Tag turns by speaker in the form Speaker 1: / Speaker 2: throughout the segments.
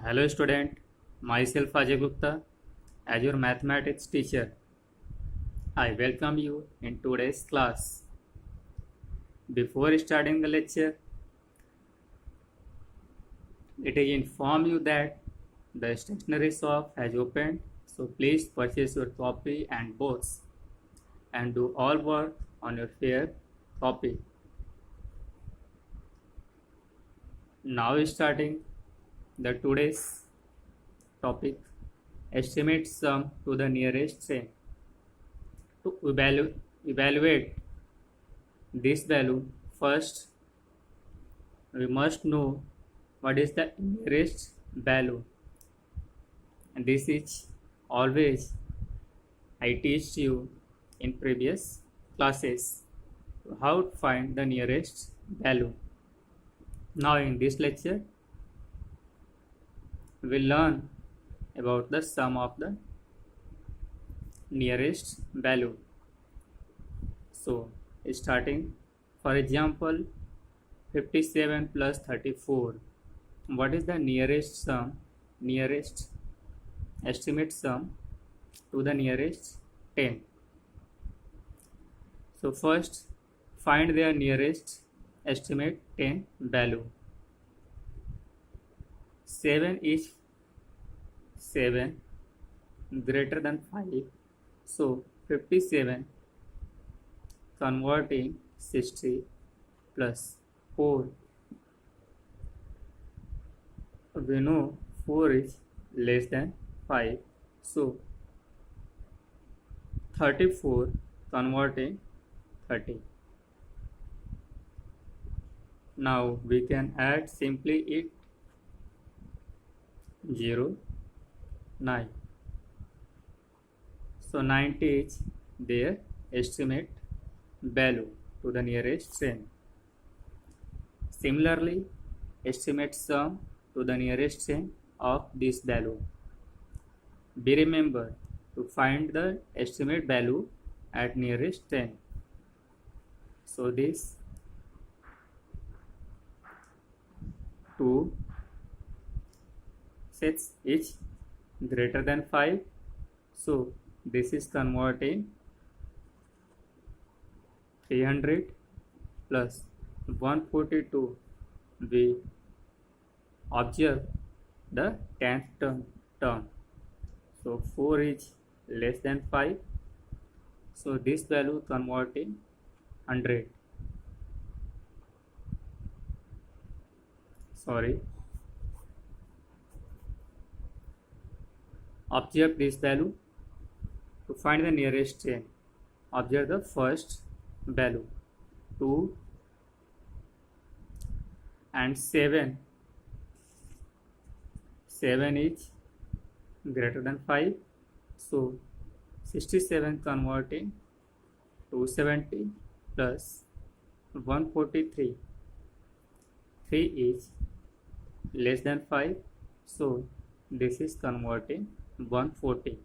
Speaker 1: Hello student, myself Ajay Gupta as your mathematics teacher. I welcome you in today's class. Before starting the lecture, it is inform you that the stationery shop has opened, so please purchase your copy and books and do all work on your fair copy. Now starting the today's topic, estimate sum to the nearest 10. To evaluate this value, first we must know what is the nearest value, and this is always I teach you in previous classes how to find the nearest value. Now in this lecture we will learn about the sum of the nearest value. So starting, for example, 57 plus 34. What is the nearest estimate sum to the nearest 10? So first find their nearest estimate 10 value. 7 is 7 greater than 5. So 57 converting 60 plus 4. We know 4 is less than 5. So 34 converting 30. Now we can add simply it 0, 9. So 90 is their estimate value to the nearest 10. Similarly, estimate sum to the nearest 10 of this value. Be remember to find the estimate value at nearest 10. So this 2 sets is greater than 5. So this is converting 300 plus 142. We observe the 10th term. So 4 is less than 5. So this value converting 100. Observe this value to find the nearest 10. Observe the first value 2 and 7. 7 is greater than 5. So 67 converting 270 plus 143. 3 is less than 5. So this is converting 140.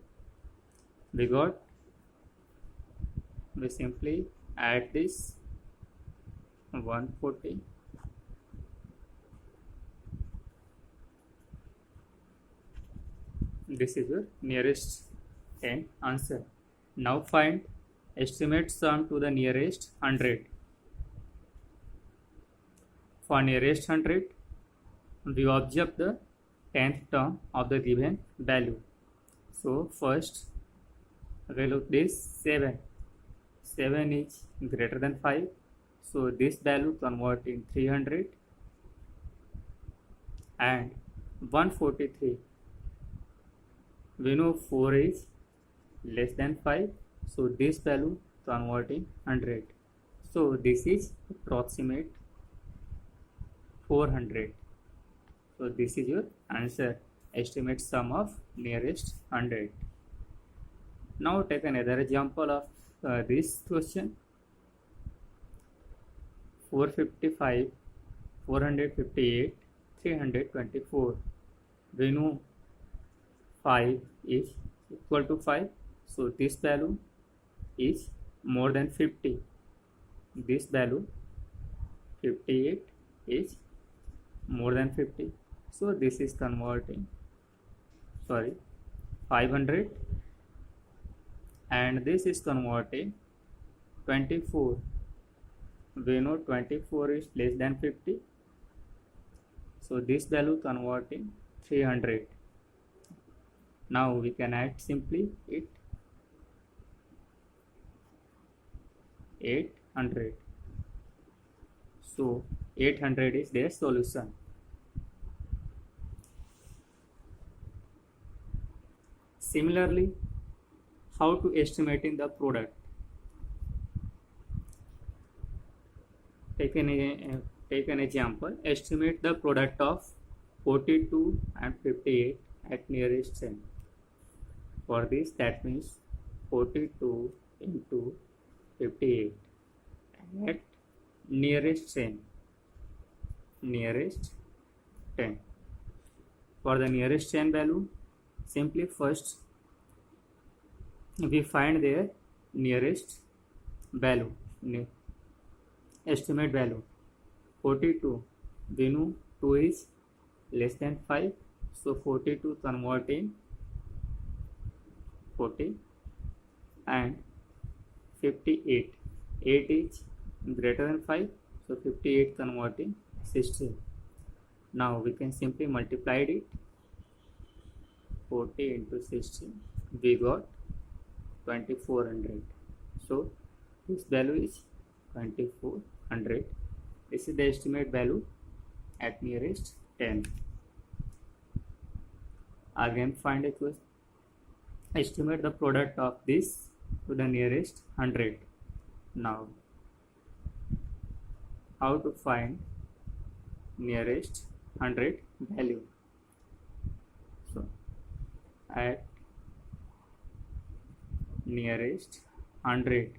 Speaker 1: We simply add this 140. This is your nearest 10 answer. Now find estimate sum to the nearest 100. For nearest 100, we observe the 10th term of the given value. So first we look this 7. 7 is greater than 5. So this value converting 300 and 143. We know 4 is less than 5. So this value converting 100. So this is approximate 400. So this is your answer, estimate sum of nearest 100. Now take another example of this question. 455, 458, 324. We know 5 is equal to 5. So this value is more than 50. This value 58 is more than 50. So this is converting, 500, and this is converting 24. We know 24 is less than 50, so this value converting 300. Now we can add simply it 800. So 800 is their solution. Similarly, how to estimating the product? Take an example. Estimate the product of 42 and 58 at nearest 10. For this, that means 42 into 58 at nearest 10. For the nearest 10 value, simply first we find their nearest value, estimate value. 42, we know 2 is less than 5, so 42 converting 40, and 58, 8 is greater than 5, so 58 converting 16. Now we can simply multiply it. 40 into 16, we got 2400. So this value is 2400. This is the estimate value at nearest 10. Again, find a question. Estimate the product of this to the nearest 100. Now, how to find nearest 100 value? So, at nearest 100.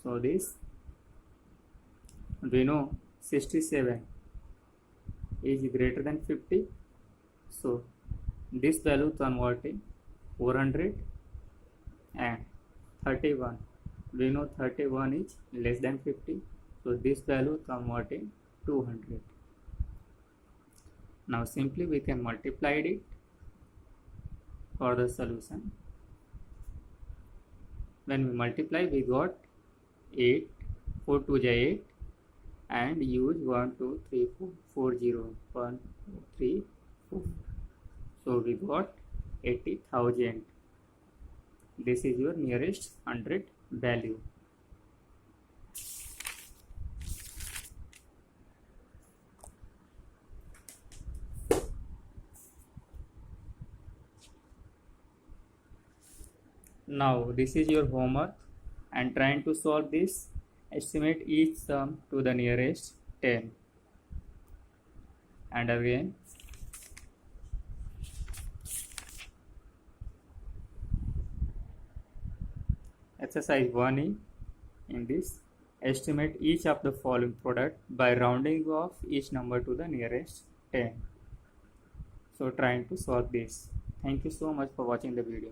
Speaker 1: So this, we know 67 is greater than 50. So this value converting 400, and 31. We know 31 is less than 50. So this value converting 200. Now simply we can multiply it for the solution. When we multiply, we got 8, 4 2 is 8, and use 1 2 3 4 4 0 1 2 3 4. So we got 80,000. This is your nearest 100 value. Now this is your homework, and trying to solve this. Estimate each sum to the nearest 10. And again, exercise 1E in this, estimate each of the following product by rounding off each number to the nearest 10. So trying to solve this. Thank you so much for watching the video.